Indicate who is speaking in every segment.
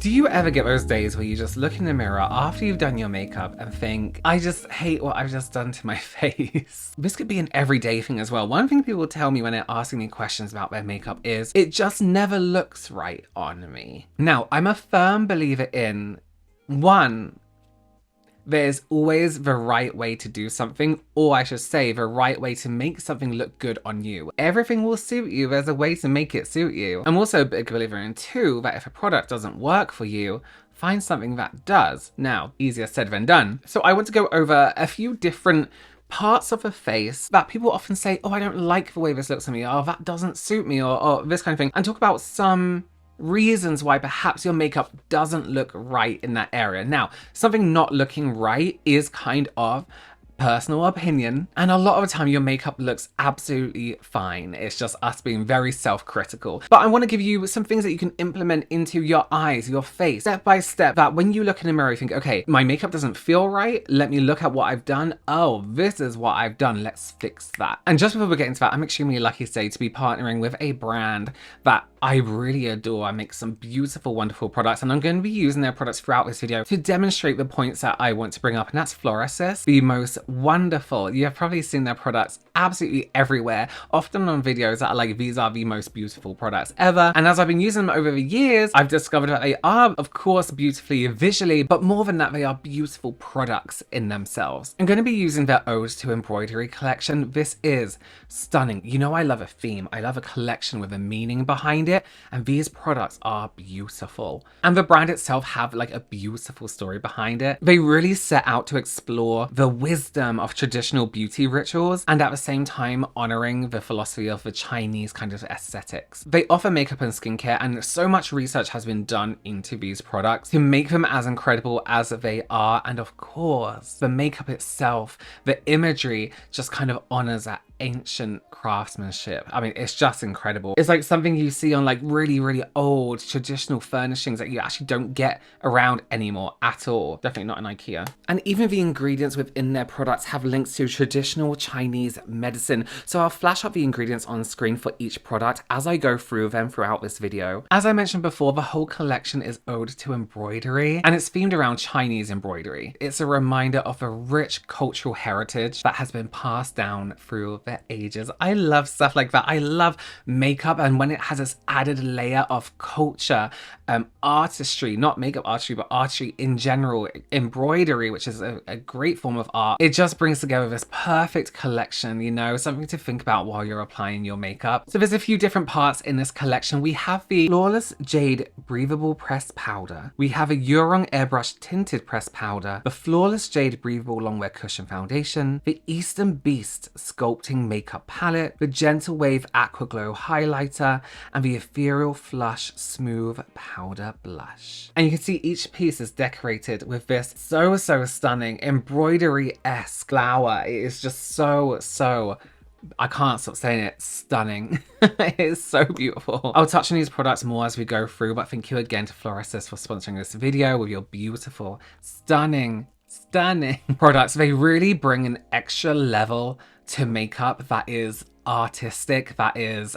Speaker 1: Do you ever get those days where you just look in the mirror after you've done your makeup and think, I just hate what I've just done to my face? This could be an everyday thing as well. One thing people tell me when they're asking me questions about their makeup is, it just never looks right on me. Now, I'm a firm believer in, one, there's always the right way to do something, or I should say the right way to make something look good on you. Everything will suit you. There's a way to make it suit you. I'm also a big believer in two, that if a product doesn't work for you, find something that does. Now, easier said than done. So I want to go over a few different parts of the face that people often say, oh, I don't like the way this looks on me, or that doesn't suit me, or this kind of thing, and talk about some reasons why perhaps your makeup doesn't look right in that area. Now, something not looking right is kind of personal opinion, and a lot of the time your makeup looks absolutely fine. It's just us being very self-critical. But I want to give you some things that you can implement into your eyes, your face, step by step, that when you look in the mirror you think, okay, my makeup doesn't feel right, let me look at what I've done. Oh, this is what I've done, let's fix that. And just before we get into that, I'm extremely lucky today to be partnering with a brand that I really adore. I make some beautiful, wonderful products, and I'm going to be using their products throughout this video to demonstrate the points that I want to bring up, and that's Florasis, the most wonderful. You have probably seen their products absolutely everywhere, often on videos that are like, these are the most beautiful products ever. And as I've been using them over the years, I've discovered that they are, of course, beautifully visually, but more than that, they are beautiful products in themselves. I'm going to be using their Ode to Embroidery collection. This is stunning. You know, I love a theme. I love a collection with a meaning behind it, and these products are beautiful. And the brand itself have like a beautiful story behind it. They really set out to explore the wisdom of traditional beauty rituals, and at the same time honoring the philosophy of the Chinese kind of aesthetics. They offer makeup and skincare, and so much research has been done into these products to make them as incredible as they are. And of course, the makeup itself, the imagery just kind of honors that ancient craftsmanship. I mean, it's just incredible. It's like something you see on like really, really old traditional furnishings that you actually don't get around anymore at all. Definitely not in IKEA. And even the ingredients within their products have links to traditional Chinese medicine. So I'll flash up the ingredients on screen for each product as I go through them throughout this video. As I mentioned before, the whole collection is Ode to Embroidery, and it's themed around Chinese embroidery. It's a reminder of a rich cultural heritage that has been passed down through the ages. I love stuff like that. I love makeup, and when it has this added layer of culture, artistry, not makeup artistry, but artistry in general, embroidery, which is a great form of art. It just brings together this perfect collection, you know, something to think about while you're applying your makeup. So there's a few different parts in this collection. We have the Flawless Jade Breathable Pressed Powder. We have a Eurong Airbrush Tinted Pressed Powder, the Flawless Jade Breathable Longwear Cushion Foundation, the Eastern Beast Sculpting Makeup Palette, the Gentle Wave Aqua Glow Highlighter, and the Ethereal Flush Smooth Powder Blush. And you can see each piece is decorated with this so stunning embroidery-esque flower. It is just so I can't stop saying it, stunning. It is so beautiful. I'll touch on these products more as we go through, but thank you again to Florasis for sponsoring this video with your beautiful, stunning products. They really bring an extra level to makeup that is artistic, that is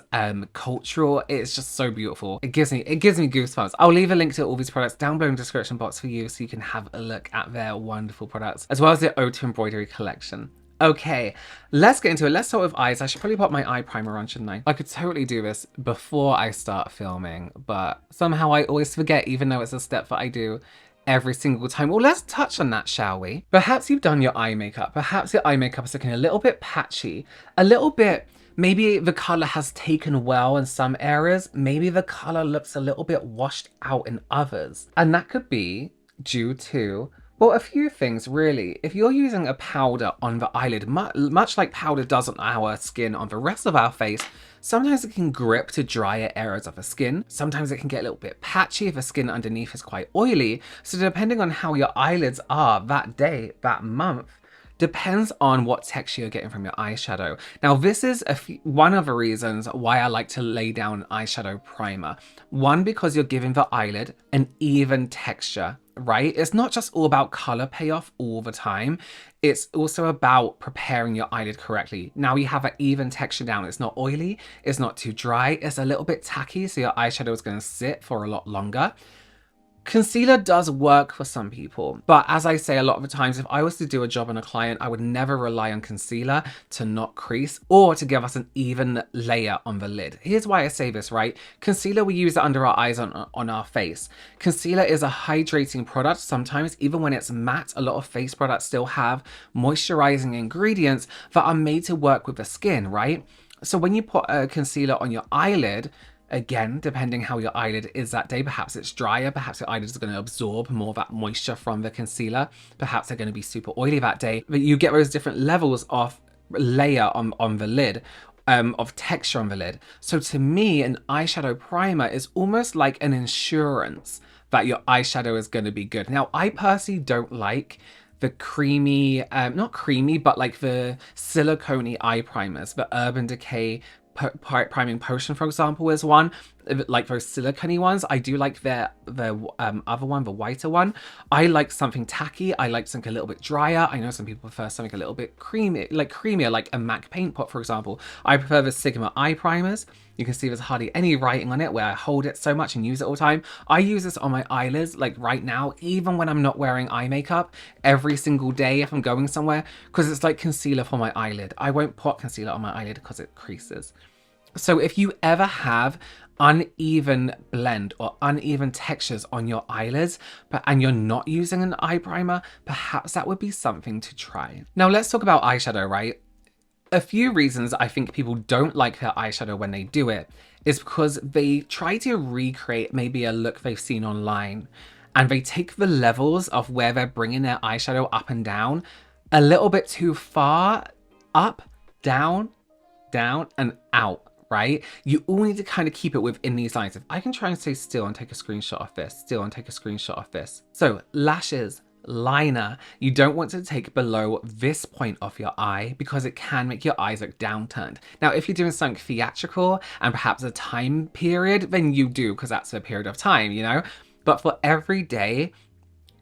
Speaker 1: cultural. It's just so beautiful. It gives me goosebumps. I'll leave a link to all these products down below in the description box for you so you can have a look at their wonderful products, as well as their Ode to Embroidery collection. Okay, let's get into it. Let's start with eyes. I should probably put my eye primer on, shouldn't I? I could totally do this before I start filming, but somehow I always forget, even though it's a step that I do every single time. Well, let's touch on that, shall we? Perhaps you've done your eye makeup. Perhaps your eye makeup is looking a little bit patchy, a little bit, maybe the color has taken well in some areas. Maybe the color looks a little bit washed out in others. And that could be due to, well, a few things really. If you're using a powder on the eyelid, much like powder does on our skin on the rest of our face, sometimes it can grip to drier areas of the skin. Sometimes it can get a little bit patchy if the skin underneath is quite oily. So depending on how your eyelids are that day, that month, depends on what texture you're getting from your eyeshadow. Now, this is one of the reasons why I like to lay down an eyeshadow primer. One, because you're giving the eyelid an even texture, right? It's not just all about color payoff all the time. It's also about preparing your eyelid correctly. Now you have an even texture down. It's not oily, it's not too dry, it's a little bit tacky, so your eyeshadow is going to sit for a lot longer. Concealer does work for some people, but as I say a lot of the times, if I was to do a job on a client, I would never rely on concealer to not crease or to give us an even layer on the lid. Here's why I say this, right? Concealer, we use it under our eyes on our face. Concealer is a hydrating product. Sometimes, even when it's matte, a lot of face products still have moisturizing ingredients that are made to work with the skin, right? So when you put a concealer on your eyelid, again, depending how your eyelid is that day, perhaps it's drier, perhaps your eyelid is going to absorb more of that moisture from the concealer, perhaps they're going to be super oily that day, but you get those different levels of layer on the lid, of texture on the lid. So to me, an eyeshadow primer is almost like an insurance that your eyeshadow is going to be good. Now, I personally don't like the creamy, not creamy, but like the silicone eye primers. The Urban Decay priming potion, for example, is one. Like those silicone ones. I do like their other one, the whiter one. I like something tacky. I like something a little bit drier. I know some people prefer something a little bit creamy, like creamier, like a MAC paint pot, for example. I prefer the Sigma eye primers. You can see there's hardly any writing on it where I hold it so much and use it all the time. I use this on my eyelids, like right now, even when I'm not wearing eye makeup, every single day if I'm going somewhere, because it's like concealer for my eyelid. I won't put concealer on my eyelid because it creases. So if you ever have uneven blend or uneven textures on your eyelids, and you're not using an eye primer, perhaps that would be something to try. Now let's talk about eyeshadow, right? A few reasons I think people don't like their eyeshadow when they do it is because they try to recreate maybe a look they've seen online, and they take the levels of where they're bringing their eyeshadow up and down a little bit too far. Up, down, down, and out. Right? You all need to kind of keep it within these lines. If I can try and stay still and take a screenshot of this, still and take a screenshot of this. So lashes, liner, you don't want to take below this point of your eye because it can make your eyes look downturned. Now, if you're doing something theatrical and perhaps a time period, then you do, because that's a period of time, you know? But for every day,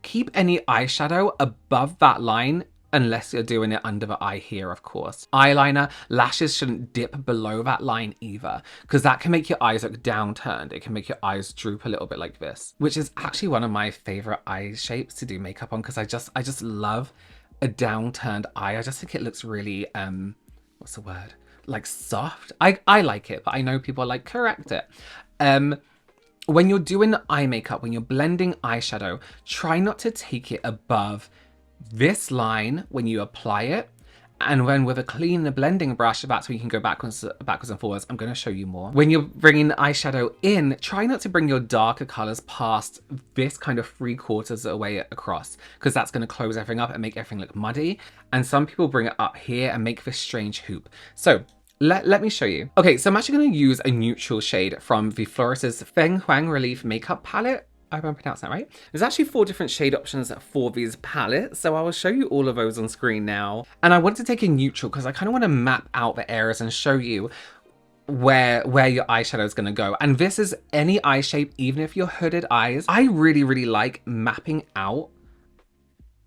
Speaker 1: keep any eyeshadow above that line, unless you're doing it under the eye here, of course. Eyeliner, lashes shouldn't dip below that line either, because that can make your eyes look downturned. It can make your eyes droop a little bit like this, which is actually one of my favorite eye shapes to do makeup on, because I just love a downturned eye. I just think it looks really, what's the word? Like soft. I like it, but I know people are like, correct it. When you're doing eye makeup, when you're blending eyeshadow, try not to take it above this line when you apply it, and when with a clean blending brush, that's when you can go backwards and forwards. I'm going to show you more. When you're bringing eyeshadow in, try not to bring your darker colors past this kind of 3/4 away across, because that's going to close everything up and make everything look muddy. And some people bring it up here and make this strange hoop. So let me show you. Okay, so I'm actually going to use a neutral shade from the Florist's Feng Huang Relief Makeup Palette. I hope I'm pronouncing that right. There's actually 4 different shade options for these palettes, so I will show you all of those on screen now. And I want to take a neutral because I kind of want to map out the areas and show you where your eyeshadow is going to go. And this is any eye shape, even if you're hooded eyes. I really like mapping out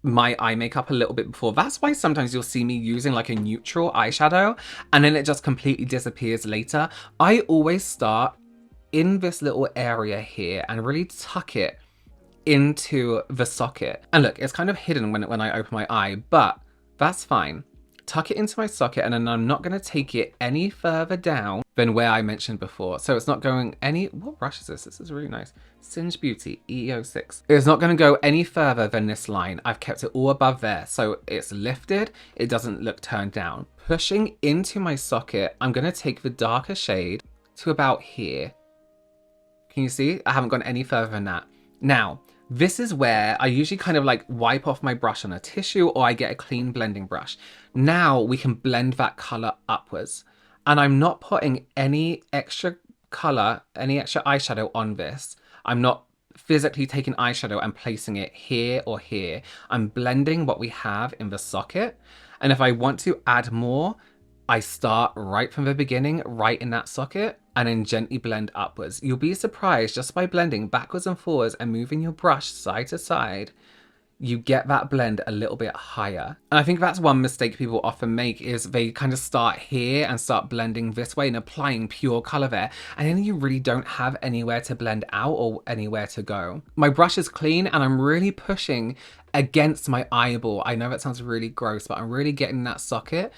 Speaker 1: my eye makeup a little bit before. That's why sometimes you'll see me using like a neutral eyeshadow and then it just completely disappears later. I always start in this little area here and really tuck it into the socket. And look, it's kind of hidden when I open my eye, but that's fine. Tuck it into my socket, and then I'm not going to take it any further down than where I mentioned before. So it's not going any... What brush is this? This is really nice. Singe Beauty EO6. It's not going to go any further than this line. I've kept it all above there. So it's lifted. It doesn't look turned down. Pushing into my socket, I'm going to take the darker shade to about here. Can you see? I haven't gone any further than that. Now, this is where I usually kind of like wipe off my brush on a tissue, or I get a clean blending brush. Now we can blend that color upwards. And I'm not putting any extra color, any extra eyeshadow on this. I'm not physically taking eyeshadow and placing it here or here. I'm blending what we have in the socket. And if I want to add more, I start right from the beginning, right in that socket, and then gently blend upwards. You'll be surprised just by blending backwards and forwards and moving your brush side to side, you get that blend a little bit higher. And I think that's one mistake people often make, is they kind of start here and start blending this way and applying pure color there. And then you really don't have anywhere to blend out or anywhere to go. My brush is clean and I'm really pushing against my eyeball. I know that sounds really gross, but I'm really getting that socket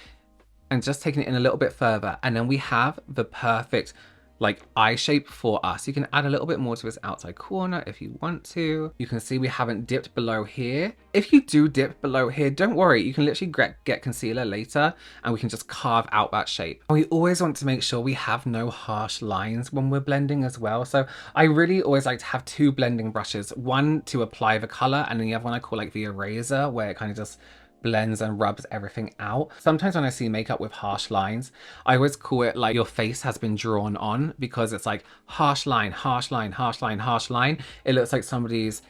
Speaker 1: and just taking it in a little bit further. And then we have the perfect like eye shape for us. You can add a little bit more to this outside corner if you want to. You can see we haven't dipped below here. If you do dip below here, don't worry. You can literally get concealer later and we can just carve out that shape. We always want to make sure we have no harsh lines when we're blending as well. So I really always like to have two blending brushes, one to apply the color and then the other one I call like the eraser, where it kind of just blends and rubs everything out. Sometimes when I see makeup with harsh lines, I always call it like your face has been drawn on, because it's like harsh line, harsh line, harsh line, harsh line. It looks like somebody's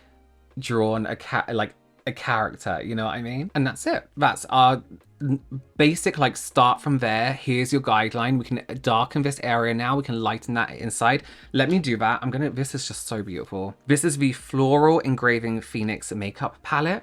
Speaker 1: drawn a character, you know what I mean? And that's it. That's our basic, like, start from there. Here's your guideline. We can darken this area now. We can lighten that inside. Let me do that. This is just so beautiful. This is the Floral Engraving Phoenix makeup palette.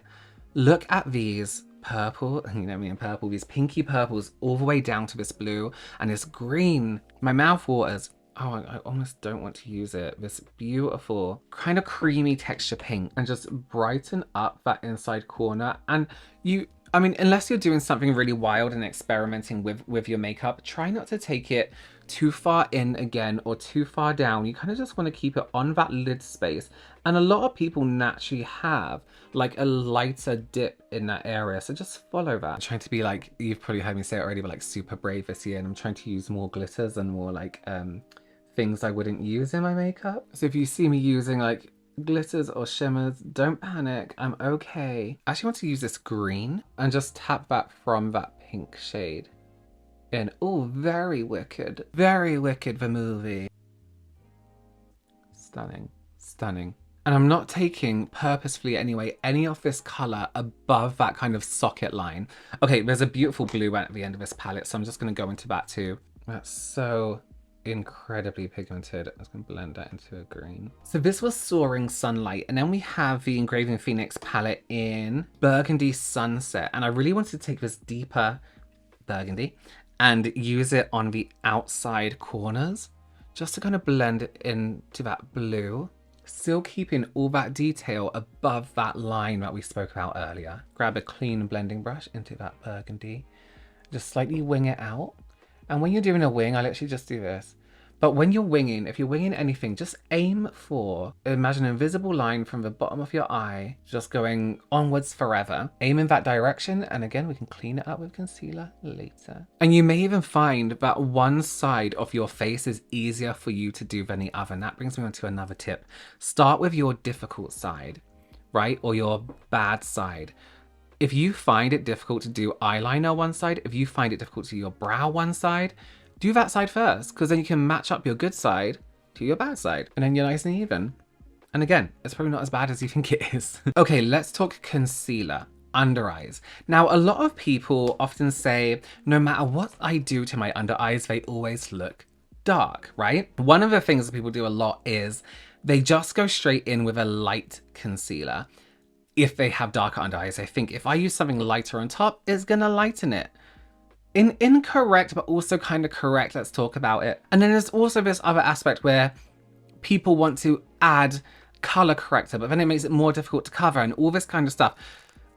Speaker 1: Look at these purple, you know me and purple, these pinky purples all the way down to this blue and this green. My mouth waters. Oh, I almost don't want to use it. This beautiful kind of creamy texture pink, and just brighten up that inside corner. And I mean, unless you're doing something really wild and experimenting with your makeup, try not to take it too far in again or too far down. You kind of just want to keep it on that lid space. And a lot of people naturally have like a lighter dip in that area, so just follow that. I'm trying to be like, you've probably heard me say it already, but like super brave this year, and I'm trying to use more glitters and more like things I wouldn't use in my makeup. So if you see me using like glitters or shimmers, don't panic, I'm okay. I actually want to use this green and just tap that from that pink shade in. Oh, very wicked the movie. Stunning, stunning. And I'm not taking purposefully anyway any of this color above that kind of socket line. Okay, there's a beautiful blue at the end of this palette, so I'm just going to go into that too. That's so incredibly pigmented. I'm just going to blend that into a green. So this was Soaring Sunlight, and then we have the Engraving Phoenix palette in Burgundy Sunset, and I really wanted to take this deeper burgundy and use it on the outside corners just to kind of blend it into that blue, still keeping all that detail above that line that we spoke about earlier. Grab a clean blending brush into that burgundy, just slightly wing it out. And when you're doing a wing, I literally just do this. But when you're winging, if you're winging anything, just aim for, imagine an invisible line from the bottom of your eye, just going onwards forever. Aim in that direction, and again, we can clean it up with concealer later. And you may even find that one side of your face is easier for you to do than the other. And that brings me on to another tip. Start with your difficult side, right? Or your bad side. If you find it difficult to do eyeliner one side, if you find it difficult to do your brow one side, do that side first, because then you can match up your good side to your bad side, and then you're nice and even. And again, it's probably not as bad as you think it is. Okay, let's talk concealer, under eyes. Now, a lot of people often say, no matter what I do to my under eyes, they always look dark, right? One of the things that people do a lot is they just go straight in with a light concealer. If they have darker under eyes, they think if I use something lighter on top, it's gonna lighten it. Incorrect, but also kind of correct. Let's talk about it. And then there's also this other aspect where people want to add color corrector, but then it makes it more difficult to cover and all this kind of stuff.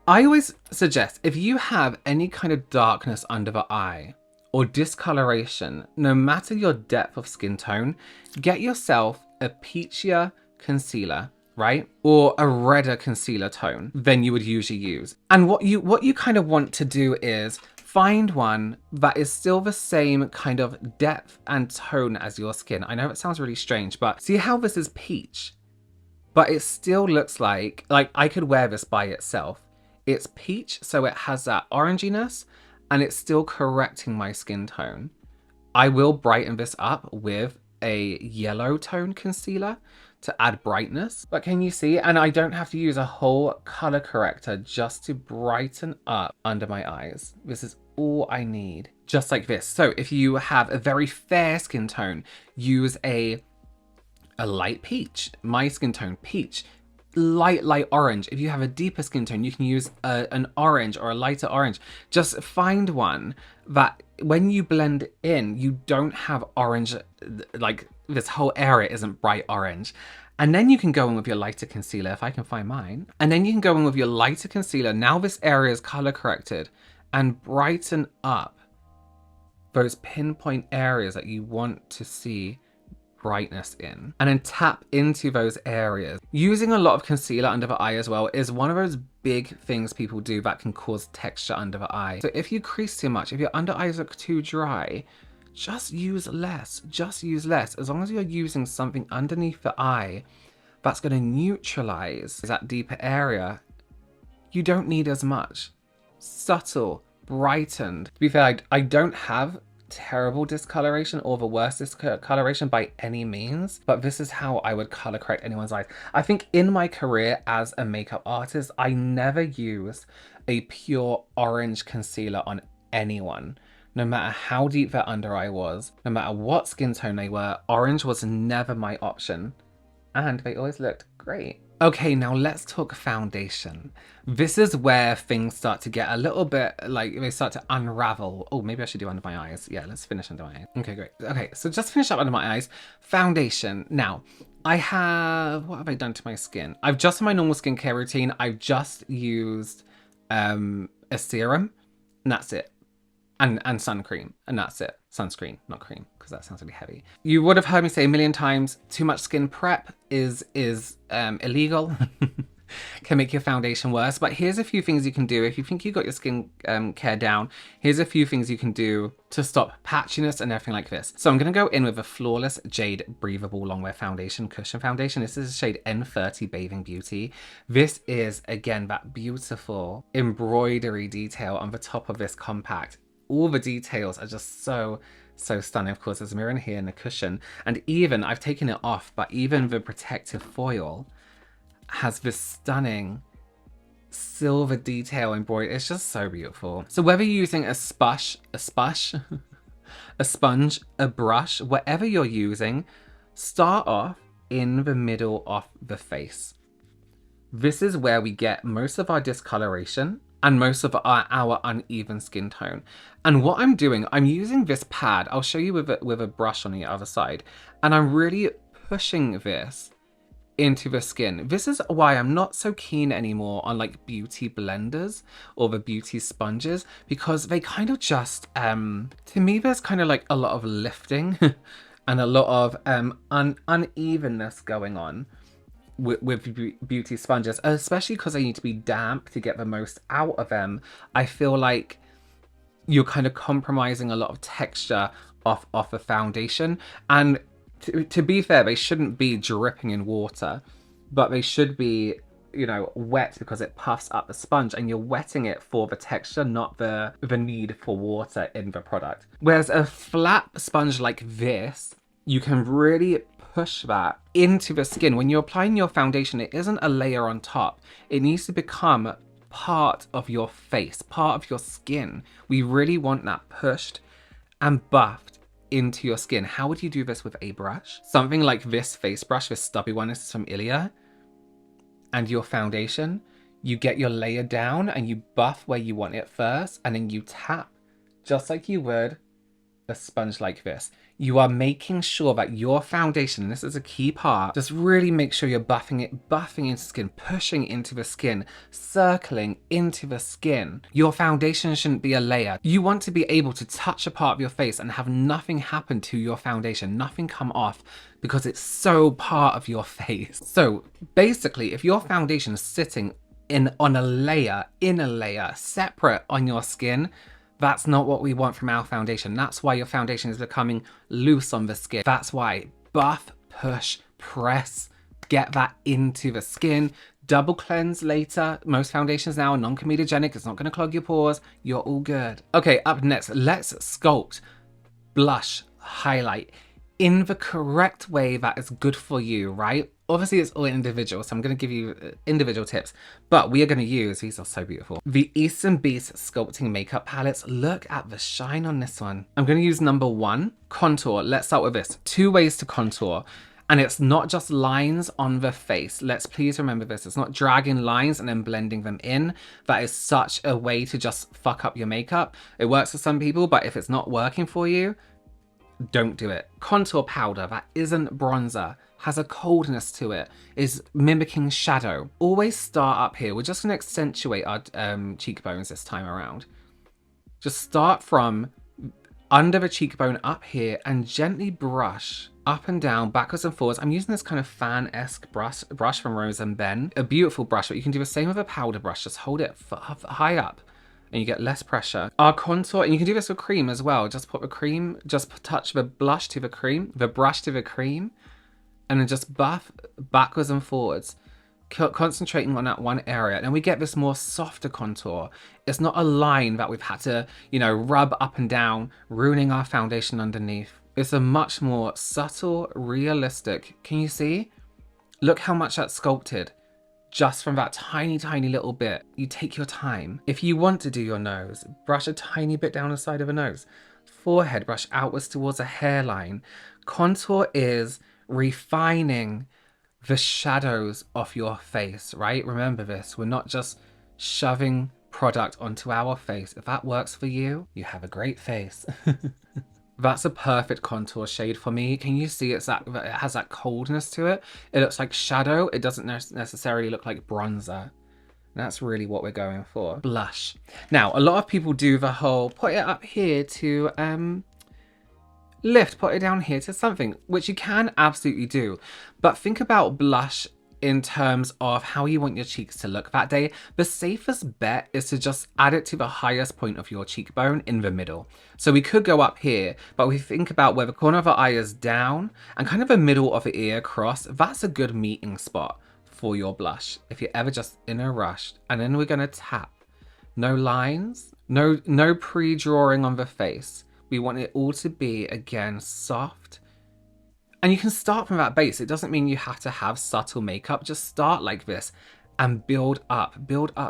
Speaker 1: I always suggest if you have any kind of darkness under the eye or discoloration, no matter your depth of skin tone, get yourself a peachier concealer, right? Or a redder concealer tone than you would usually use. And what you kind of want to do is find one that is still the same kind of depth and tone as your skin. I know it sounds really strange, but see how this is peach, but it still looks like I could wear this by itself. It's peach, so it has that oranginess and it's still correcting my skin tone. I will brighten this up with a yellow tone concealer to add brightness, but can you see? And I don't have to use a whole color corrector just to brighten up under my eyes. This is all I need, just like this. So if you have a very fair skin tone, use a light peach. My skin tone, peach. light orange. If you have a deeper skin tone, you can use an orange or a lighter orange. Just find one that when you blend in, you don't have orange, like this whole area isn't bright orange. And then you can go in with your lighter concealer, if I can find mine. And then you can go in with your lighter concealer. Now this area is color corrected, and brighten up those pinpoint areas that you want to see brightness in, and then tap into those areas. Using a lot of concealer under the eye as well is one of those big things people do that can cause texture under the eye. So if you crease too much, if your under eyes look too dry, just use less. Just use less. As long as you're using something underneath the eye that's going to neutralize that deeper area, you don't need as much. Subtle, brightened. To be fair, I don't have terrible discoloration or the worst discoloration by any means, but this is how I would color correct anyone's eyes. I think in my career as a makeup artist, I never used a pure orange concealer on anyone. No matter how deep their under eye was, no matter what skin tone they were, orange was never my option. And they always looked great. Okay, now let's talk foundation. This is where things start to get a little bit, like, they start to unravel. Oh, maybe I should do under my eyes. Yeah, let's finish under my eyes. Okay, great. Okay, so just finish up under my eyes. Foundation. Now, what have I done to my skin? I've just, in my normal skincare routine, I've just used a serum, and that's it. And sun cream, and that's it. Sunscreen, not cream, because that sounds really heavy. You would have heard me say a million times, too much skin prep is illegal. Can make your foundation worse. But here's a few things you can do. If you think you got your skin care down, here's a few things you can do to stop patchiness and everything like this. So I'm going to go in with a Flawless Jade Breathable Longwear Foundation, Cushion Foundation. This is shade N30 Bathing Beauty. This is, again, that beautiful embroidery detail on the top of this compact. All the details are just so stunning. Of course, there's a mirror in here and a cushion. And even, I've taken it off, but even the protective foil has this stunning silver detail embroidered. It's just so beautiful. So whether you're using a sponge, a brush, whatever you're using, start off in the middle of the face. This is where we get most of our discoloration and most of our uneven skin tone. And what I'm doing, I'm using this pad. I'll show you with a brush on the other side. And I'm really pushing this into the skin. This is why I'm not so keen anymore on like beauty blenders or the beauty sponges, because they kind of just, to me, there's kind of like a lot of lifting and a lot of unevenness going on with beauty sponges, especially because they need to be damp to get the most out of them. I feel like you're kind of compromising a lot of texture off a foundation. And to be fair, they shouldn't be dripping in water, but they should be, you know, wet because it puffs up the sponge, and you're wetting it for the texture, not the need for water in the product. Whereas a flat sponge like this, you can really push that into the skin. When you're applying your foundation, it isn't a layer on top. It needs to become part of your face, part of your skin. We really want that pushed and buffed into your skin. How would you do this with a brush? Something like this face brush, this stubby one, is from Ilia. And your foundation, you get your layer down and you buff where you want it first, and then you tap just like you would a sponge like this. You are making sure that your foundation, and this is a key part, just really make sure you're buffing into skin, pushing into the skin, circling into the skin. Your foundation shouldn't be a layer. You want to be able to touch a part of your face and have nothing happen to your foundation, nothing come off, because it's so part of your face. So basically, if your foundation is sitting in a layer, separate on your skin, that's not what we want from our foundation. That's why your foundation is becoming loose on the skin. That's why buff, push, press, get that into the skin. Double cleanse later. Most foundations now are non-comedogenic. It's not going to clog your pores. You're all good. Okay, up next, let's sculpt, blush, highlight in the correct way that is good for you, right? Obviously, it's all individual, so I'm going to give you individual tips, but we are going to use, these are so beautiful, the Eastern Beast Sculpting Makeup Palettes. Look at the shine on this one. I'm going to use number 1, contour. Let's start with this. 2 ways to contour. And it's not just lines on the face. Let's please remember this. It's not dragging lines and then blending them in. That is such a way to just fuck up your makeup. It works for some people, but if it's not working for you, don't do it. Contour powder that isn't bronzer, has a coldness to it, is mimicking shadow. Always start up here. We're just going to accentuate our cheekbones this time around. Just start from under the cheekbone up here and gently brush up and down, backwards and forwards. I'm using this kind of fan-esque brush from Rose and Ben. A beautiful brush, but you can do the same with a powder brush. Just hold it high up and you get less pressure. Our contour, and you can do this with cream as well. Just put the cream, just touch the blush to the cream, the brush to the cream, and then just buff backwards and forwards, concentrating on that one area. And we get this more softer contour. It's not a line that we've had to, you know, rub up and down, ruining our foundation underneath. It's a much more subtle, realistic, can you see? Look how much that's sculpted. Just from that tiny, tiny little bit. You take your time. If you want to do your nose, brush a tiny bit down the side of a nose. Forehead, brush outwards towards a hairline. Contour is refining the shadows of your face, right? Remember this. We're not just shoving product onto our face. If that works for you, you have a great face. That's a perfect contour shade for me. Can you see it has that coldness to it? It looks like shadow. It doesn't necessarily look like bronzer. That's really what we're going for. Blush. Now, a lot of people do the whole put it up here to lift, put it down here to something, which you can absolutely do. But think about blush in terms of how you want your cheeks to look that day. The safest bet is to just add it to the highest point of your cheekbone in the middle. So we could go up here, but we think about where the corner of our eye is down and kind of the middle of the ear across. That's a good meeting spot for your blush if you're ever just in a rush. And then we're going to tap. No lines, no pre-drawing on the face. We want it all to be, again, soft. And you can start from that base. It doesn't mean you have to have subtle makeup. Just start like this and build up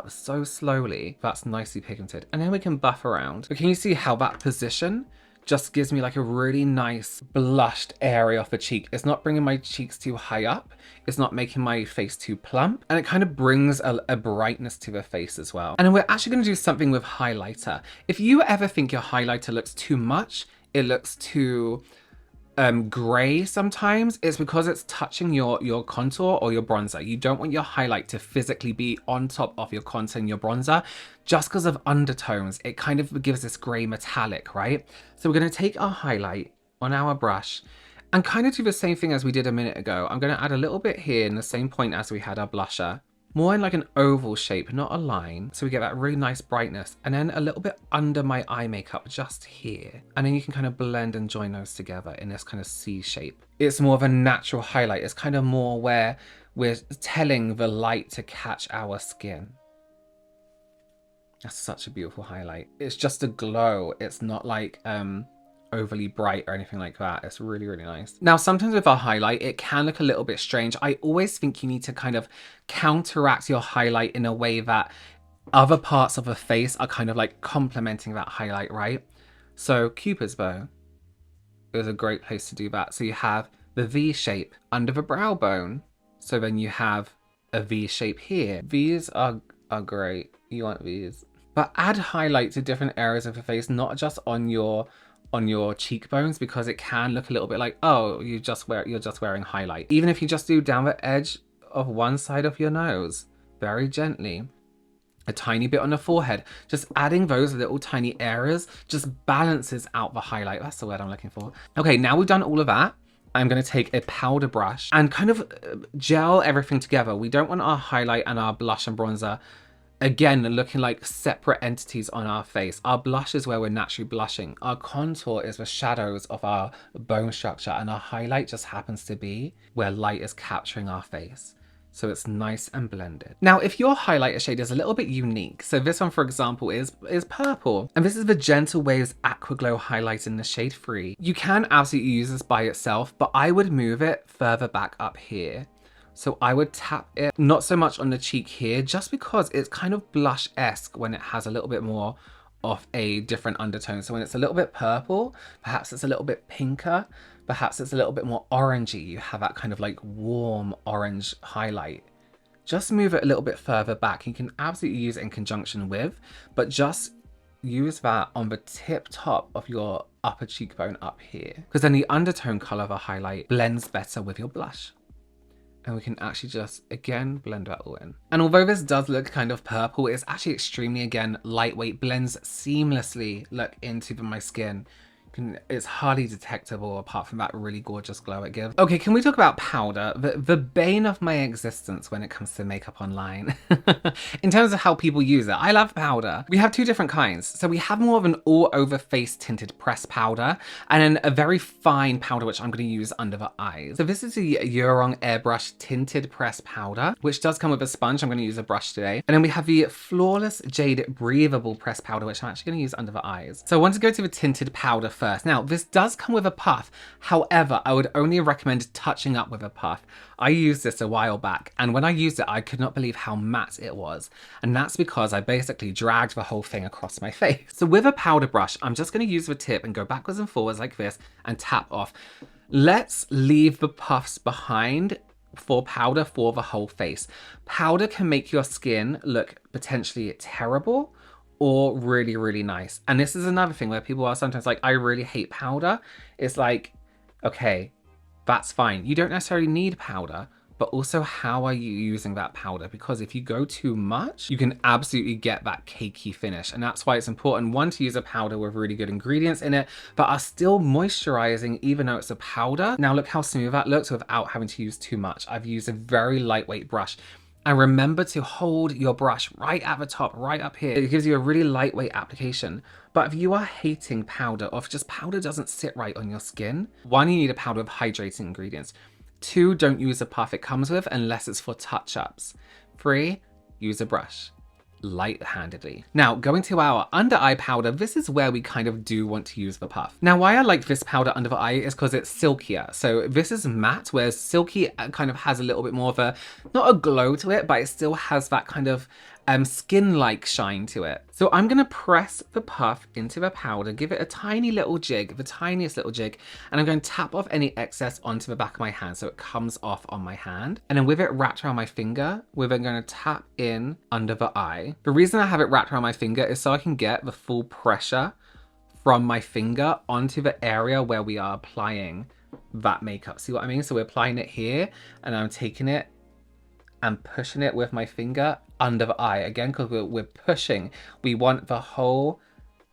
Speaker 1: so slowly. That's nicely pigmented. And then we can buff around. But can you see how that position just gives me like a really nice blushed area of the cheek? It's not bringing my cheeks too high up. It's not making my face too plump. And it kind of brings a brightness to the face as well. And then we're actually going to do something with highlighter. If you ever think your highlighter looks too much, it looks too gray sometimes, it's because it's touching your contour or your bronzer. You don't want your highlight to physically be on top of your contour and your bronzer just because of undertones. It kind of gives this gray metallic, right? So we're going to take our highlight on our brush and kind of do the same thing as we did a minute ago. I'm going to add a little bit here in the same point as we had our blusher. More in like an oval shape, not a line. So we get that really nice brightness. And then a little bit under my eye makeup, just here. And then you can kind of blend and join those together in this kind of C shape. It's more of a natural highlight. It's kind of more where we're telling the light to catch our skin. That's such a beautiful highlight. It's just a glow. It's not like overly bright or anything like that. It's really, really nice. Now, sometimes with our highlight, it can look a little bit strange. I always think you need to kind of counteract your highlight in a way that other parts of the face are kind of like complementing that highlight, right? So Cupid's bow is a great place to do that. So you have the V shape under the brow bone. So then you have a V shape here. V's are great. You want V's. But add highlight to different areas of the face, not just on your cheekbones, because it can look a little bit like, oh, you're just wearing highlight. Even if you just do down the edge of one side of your nose, very gently, a tiny bit on the forehead, just adding those little tiny areas just balances out the highlight. That's the word I'm looking for. Okay, now we've done all of that. I'm going to take a powder brush and kind of gel everything together. We don't want our highlight and our blush and bronzer again looking like separate entities on our face. Our blush is where we're naturally blushing. Our contour is the shadows of our bone structure, and our highlight just happens to be where light is capturing our face. So it's nice and blended. Now, if your highlighter shade is a little bit unique, so this one, for example, is purple, and this is the Gentle Waves Aqua Glow highlight in the shade Free. You can absolutely use this by itself, but I would move it further back up here. So I would tap it, not so much on the cheek here, just because it's kind of blush-esque when it has a little bit more of a different undertone. So when it's a little bit purple, perhaps it's a little bit pinker, perhaps it's a little bit more orangey, you have that kind of like warm orange highlight, just move it a little bit further back. You can absolutely use it in conjunction with, but just use that on the tip top of your upper cheekbone up here, because then the undertone color of a highlight blends better with your blush. And we can actually just, again, blend that all in. And although this does look kind of purple, it's actually extremely, again, lightweight, blends seamlessly, look, into my skin. It's hardly detectable apart from that really gorgeous glow it gives. Okay, can we talk about powder? The bane of my existence when it comes to makeup online. In terms of how people use it, I love powder. We have two different kinds. So we have more of an all over face tinted pressed powder, and then a very fine powder which I'm going to use under the eyes. So this is the Eurong Airbrush Tinted Pressed Powder, which does come with a sponge. I'm going to use a brush today. And then we have the Flawless Jade Breathable Pressed Powder, which I'm actually going to use under the eyes. So I want to go to the tinted powder first. Now, this does come with a puff. However, I would only recommend touching up with a puff. I used this a while back, and when I used it, I could not believe how matte it was. And that's because I basically dragged the whole thing across my face. So with a powder brush, I'm just going to use the tip and go backwards and forwards like this and tap off. Let's leave the puffs behind for powder for the whole face. Powder can make your skin look potentially terrible or really, really nice. And this is another thing where people are sometimes like, I really hate powder. It's like, okay, that's fine. You don't necessarily need powder, but also how are you using that powder? Because if you go too much, you can absolutely get that cakey finish. And that's why it's important, one, to use a powder with really good ingredients in it, but are still moisturizing even though it's a powder. Now look how smooth that looks without having to use too much. I've used a very lightweight brush. And remember to hold your brush right at the top, right up here. It gives you a really lightweight application. But if you are hating powder, or if just powder doesn't sit right on your skin, one, you need a powder with hydrating ingredients. Two, don't use the puff it comes with unless it's for touch-ups. Three, use a brush light-handedly. Now, going to our under eye powder, this is where we kind of do want to use the puff. Now, why I like this powder under the eye is because it's silkier. So this is matte, whereas silky kind of has a little bit more of a, not a glow to it, but it still has that kind of skin-like shine to it. So I'm gonna press the puff into the powder, give it a tiny little jig, the tiniest little jig, and I'm going to tap off any excess onto the back of my hand so it comes off on my hand. And then with it wrapped around my finger, we're then gonna tap in under the eye. The reason I have it wrapped around my finger is so I can get the full pressure from my finger onto the area where we are applying that makeup. See what I mean? So we're applying it here, and I'm taking it and pushing it with my finger under the eye. Again, because we're pushing. We want the whole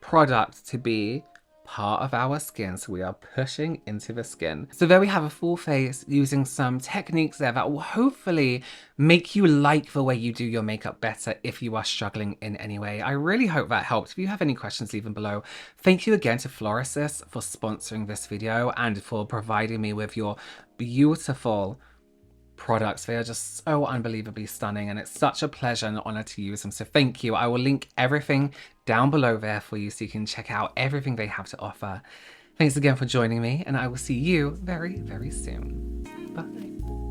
Speaker 1: product to be part of our skin, so we are pushing into the skin. So there we have a full face using some techniques there that will hopefully make you like the way you do your makeup better if you are struggling in any way. I really hope that helped. If you have any questions, leave them below. Thank you again to Florasis for sponsoring this video and for providing me with your beautiful products. They are just so unbelievably stunning, and it's such a pleasure and honor to use them. So thank you. I will link everything down below there for you so you can check out everything they have to offer. Thanks again for joining me, and I will see you very, very soon. Bye.